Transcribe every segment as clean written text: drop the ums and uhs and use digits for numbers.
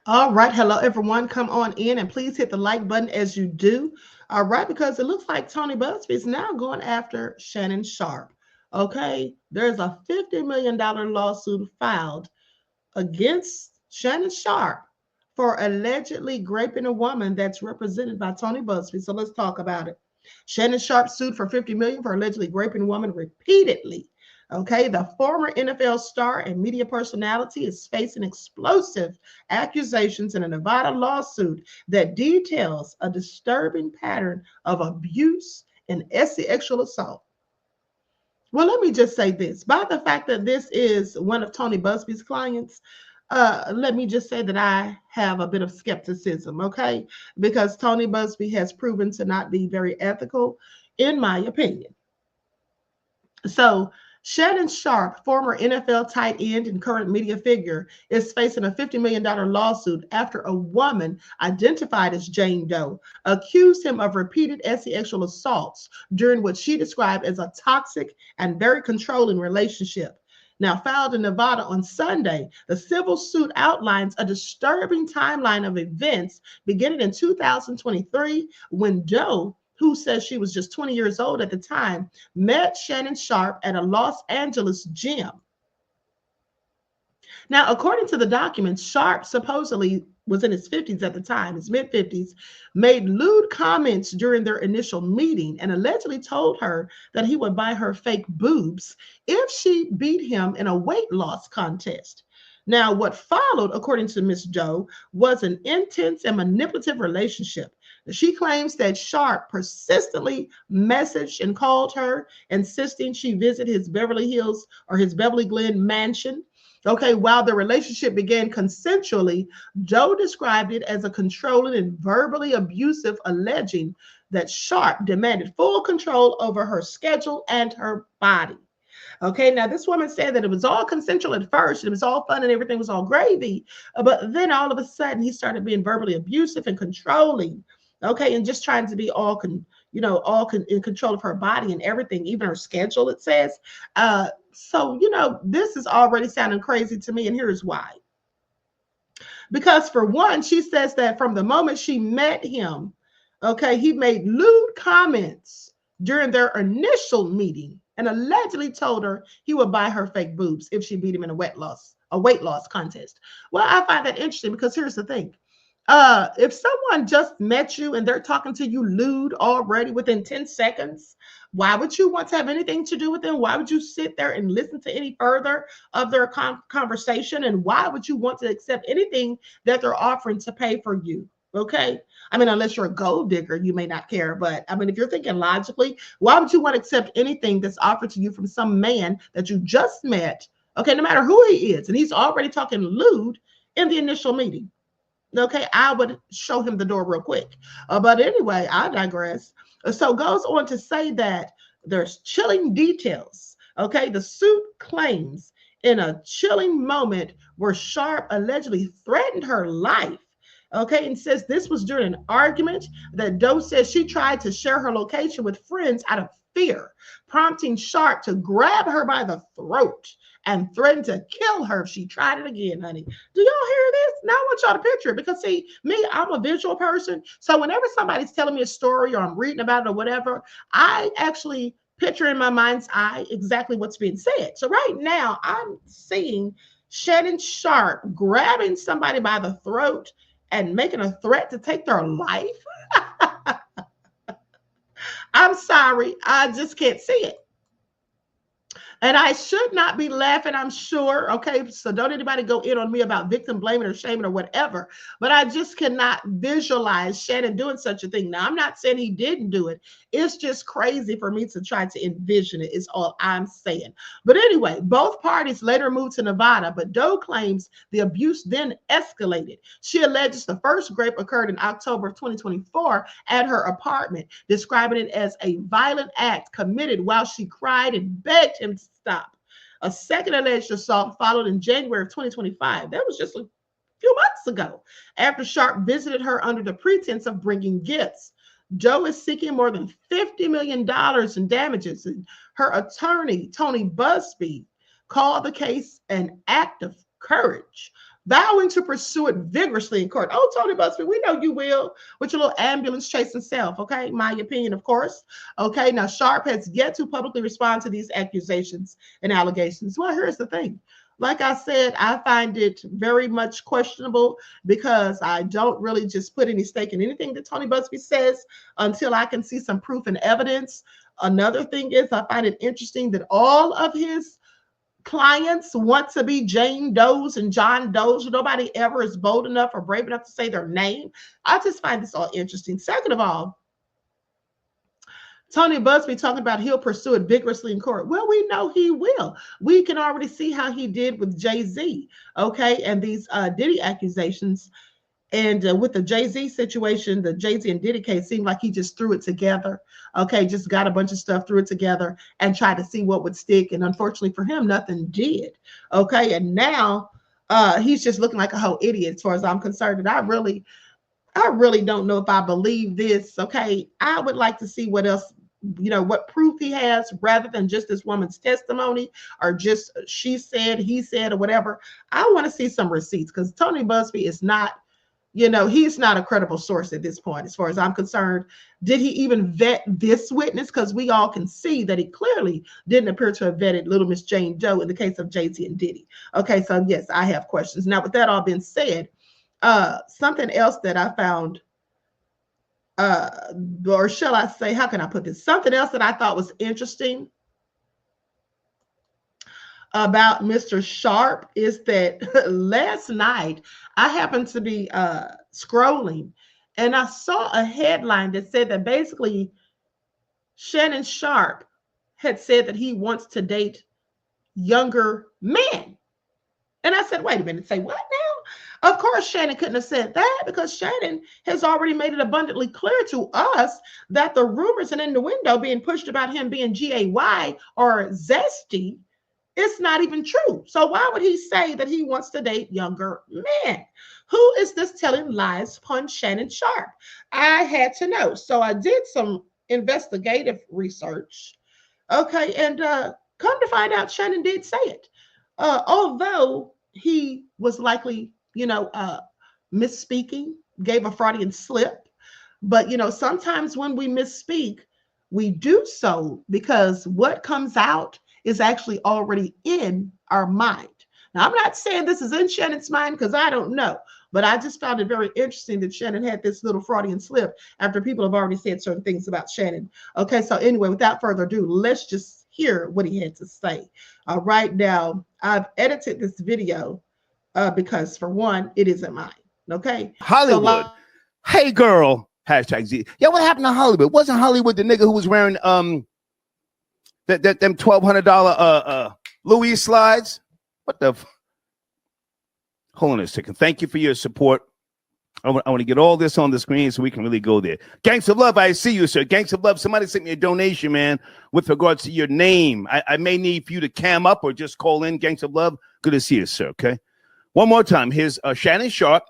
All right. Hello, everyone. Come on in and please hit the like button as you do. All right. Because it looks like Tony Buzbee is now going after Shannon Sharpe. Okay. There's a $50 million lawsuit filed against Shannon Sharpe for allegedly raping a woman that's represented by Tony Buzbee. So let's talk about it. Shannon Sharpe sued for 50 million for allegedly raping a woman repeatedly. Okay, the former NFL star and media personality is facing explosive accusations in a Nevada lawsuit that details a disturbing pattern of abuse and sexual assault. Well, let me just say this. By the fact that this is one of Tony Busby's clients, let me just say that I have a bit of skepticism, okay? Because Tony Busby has proven to not be very ethical, in my opinion. So, Shannon Sharpe, former NFL tight end and current media figure, is facing a $50 million lawsuit after a woman identified as Jane Doe accused him of repeated sexual assaults during what she described as a toxic and very controlling relationship. Now, filed in Nevada on Sunday, the civil suit outlines a disturbing timeline of events beginning in 2023 when Doe, who says she was just 20 years old at the time, met Shannon Sharpe at a Los Angeles gym. Now, according to the documents, Sharpe supposedly was in his 50s at the time, his mid 50s, made lewd comments during their initial meeting and allegedly told her that he would buy her fake boobs if she beat him in a weight loss contest. Now, what followed, according to Miss Doe, was an intense and manipulative relationship. She claims that Sharpe persistently messaged and called her, insisting she visit his Beverly Hills or his Beverly Glen mansion. Okay, while the relationship began consensually, Joe described it as a controlling and verbally abusive, alleging that Sharpe demanded full control over her schedule and her body. Okay, now this woman said that it was all consensual at first, it was all fun and everything was all gravy, but then all of a sudden he started being verbally abusive and controlling. Okay, and just trying to be in control of her body and everything, even her schedule. It says, this is already sounding crazy to me, and here's why. Because for one, she says that from the moment she met him, okay, he made lewd comments during their initial meeting and allegedly told her he would buy her fake boobs if she beat him in a weight loss contest. Well, I find that interesting because here's the thing. If someone just met you and they're talking to you lewd already within 10 seconds, why would you want to have anything to do with them? Why would you sit there and listen to any further of their conversation? And why would you want to accept anything that they're offering to pay for you? Okay. I mean, unless you're a gold digger, you may not care. But I mean, if you're thinking logically, why would you want to accept anything that's offered to you from some man that you just met? Okay, no matter who he is, and he's already talking lewd in the initial meeting. Okay, I would show him the door real quick. But anyway, I digress. So goes on to say that there's chilling details. Okay, the suit claims in a chilling moment where Sharpe allegedly threatened her life. Okay, and says this was during an argument that Doe says she tried to share her location with friends out of fear, prompting Sharpe to grab her by the throat and threatened to kill her if she tried it again, honey. Do y'all hear this? Now I want y'all to picture it because, see, me, I'm a visual person. So whenever somebody's telling me a story or I'm reading about it or whatever, I actually picture in my mind's eye exactly what's being said. So right now, I'm seeing Shannon Sharpe grabbing somebody by the throat and making a threat to take their life. I'm sorry, I just can't see it. And I should not be laughing, I'm sure. Okay. So don't anybody go in on me about victim blaming or shaming or whatever. But I just cannot visualize Shannon doing such a thing. Now, I'm not saying he didn't do it. It's just crazy for me to try to envision it, is all I'm saying. But anyway, both parties later moved to Nevada, but Doe claims the abuse then escalated. She alleges the first rape occurred in October of 2024 at her apartment, describing it as a violent act committed while she cried and begged him to stop. A second alleged assault followed in January of 2025. That was just a few months ago, after Sharpe visited her under the pretense of bringing gifts. Joe is seeking more than $50 million in damages. And her attorney, Tony Buzbee, called the case an act of courage. vowing to pursue it vigorously in court. Oh, Tony Buzbee, we know you will with your little ambulance chasing self. Okay, my opinion, of course. Okay, now Sharpe has yet to publicly respond to these accusations and allegations. Well, here's the thing. Like I said, I find it very much questionable because I don't really just put any stake in anything that Tony Buzbee says until I can see some proof and evidence. Another thing is I find it interesting that all of his clients want to be Jane Does and John Does. Nobody ever is bold enough or brave enough to say their name. I just find this all interesting. Second of all, Tony Buzbee talking about he'll pursue it vigorously in court. Well, we know he will. We can already see how he did with Jay-Z, okay, and these Diddy accusations. And with the Jay-Z situation, the Jay-Z and Diddy case seemed like he just threw it together. Okay, just got a bunch of stuff, threw it together, and tried to see what would stick. And unfortunately for him, nothing did. Okay, and now he's just looking like a whole idiot as far as I'm concerned. And I really don't know if I believe this. Okay, I would like to see what else, what proof he has rather than just this woman's testimony or just she said, he said, or whatever. I want to see some receipts because Tony Buzbee is not. He's not a credible source at this point, as far as I'm concerned. Did he even vet this witness? Because we all can see that he clearly didn't appear to have vetted little Miss Jane Doe in the case of Jay-Z and Diddy. Okay, so yes, I have questions. Now, with that all being said, something else that I found, or shall I say, how can I put this? Something else that I thought was interesting about Mr. Sharpe is that last night I happened to be scrolling and I saw a headline that said that basically Shannon Sharpe had said that he wants to date younger men. And I said, wait a minute, say what now? Of course, Shannon couldn't have said that because Shannon has already made it abundantly clear to us that the rumors and innuendo being pushed about him being GAY or zesty, it's not even true. So why would he say that he wants to date younger men? Who is this telling lies upon Shannon Sharpe? I had to know. So I did some investigative research. Okay, and come to find out, Shannon did say it. Although he was likely, misspeaking, gave a Freudian slip. But, sometimes when we misspeak, we do so because what comes out is actually already in our mind. Now, I'm not saying this is in Shannon's mind because I don't know, but I just found it very interesting that Shannon had this little Freudian slip after people have already said certain things about Shannon. Okay, so anyway, without further ado, let's just hear what he had to say. Right now, I've edited this video because for one, it isn't mine. Okay, Hollywood. So, hey girl, #Z. Yeah, what happened to Hollywood? Wasn't Hollywood the nigga who was wearing them $1,200 Louis slides? What the? Hold on a second. Thank you for your support. I want to get all this on the screen so we can really go there. Gangs of Love, I see you, sir. Gangs of Love, somebody sent me a donation, man, with regards to your name. I may need for you to cam up or just call in. Gangs of Love, good to see you, sir, okay? One more time. Here's Shannon Sharpe.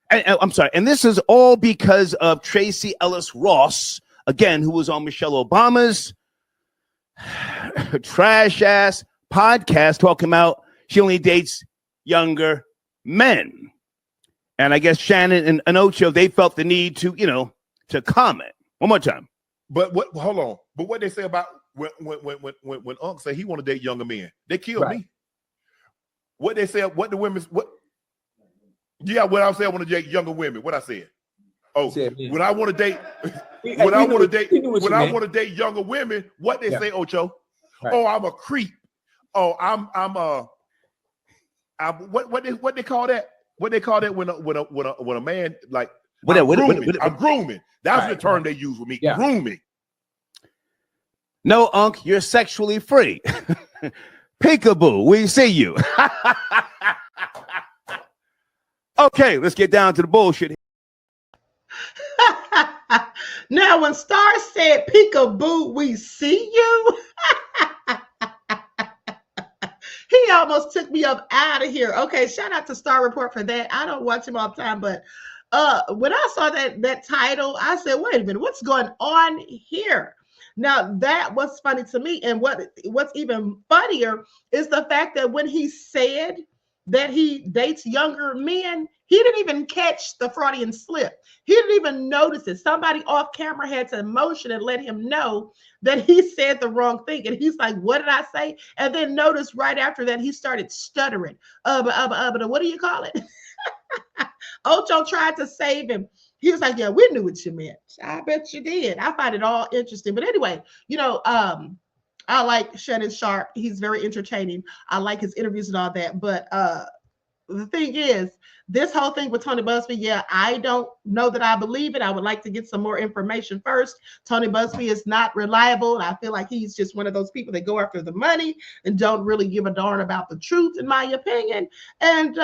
I'm sorry. And this is all because of Tracy Ellis Ross, again, who was on Michelle Obama's trash-ass podcast talking about she only dates younger men. And I guess Shannon and Ocho, they felt the need to, to comment. One more time. But hold on. But what they say about when Unc say he want to date younger men, they killed me. What they say, what the women, what? Yeah, what I said, I want to date younger women. What I said? Oh, when I want to date, when I want to date younger women, what they say, Ocho? Right. Oh, I'm a creep. Oh, I'm what they call that? What they call that when a man like I'm grooming. That's the term they use with me. Yeah. Grooming. No, Unc, you're sexually free. Peekaboo, we see you. Okay, let's get down to the bullshit. Now, when Star said peekaboo, we see you. He almost took me up out of here. Okay, shout out to Star Report for that. I don't watch him all the time, but when I saw that title, I said, wait a minute, what's going on here? Now, that was funny to me. And what's even funnier is the fact that when he said that he dates younger men, he didn't even catch the Freudian slip. He didn't even notice it. Somebody off camera had to motion and let him know that he said the wrong thing. And he's like, what did I say? And then notice right after that, he started stuttering. What do you call it? Ocho tried to save him. He was like, yeah, we knew what you meant. I bet you did. I find it all interesting. But anyway, I like Shannon Sharpe. He's very entertaining. I like his interviews and all that. But the thing is, this whole thing with Tony Buzbee, yeah, I don't know that I believe it. I would like to get some more information first. Tony Buzbee is not reliable. I feel like he's just one of those people that go after the money and don't really give a darn about the truth, in my opinion. And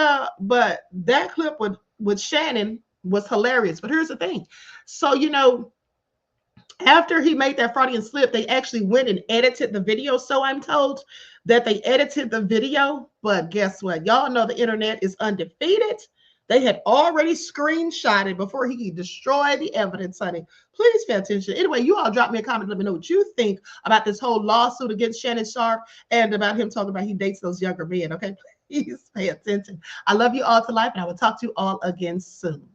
but that clip with Shannon was hilarious. But here's the thing. So, after he made that Freudian slip, they actually went and edited the video. So I'm told that they edited the video, but guess what? Y'all know the internet is undefeated. They had already screenshotted before he destroyed the evidence, honey. Please pay attention. Anyway, you all drop me a comment. Let me know what you think about this whole lawsuit against Shannon Sharpe and about him talking about he dates those younger men. Okay, please pay attention. I love you all to life, and I will talk to you all again soon.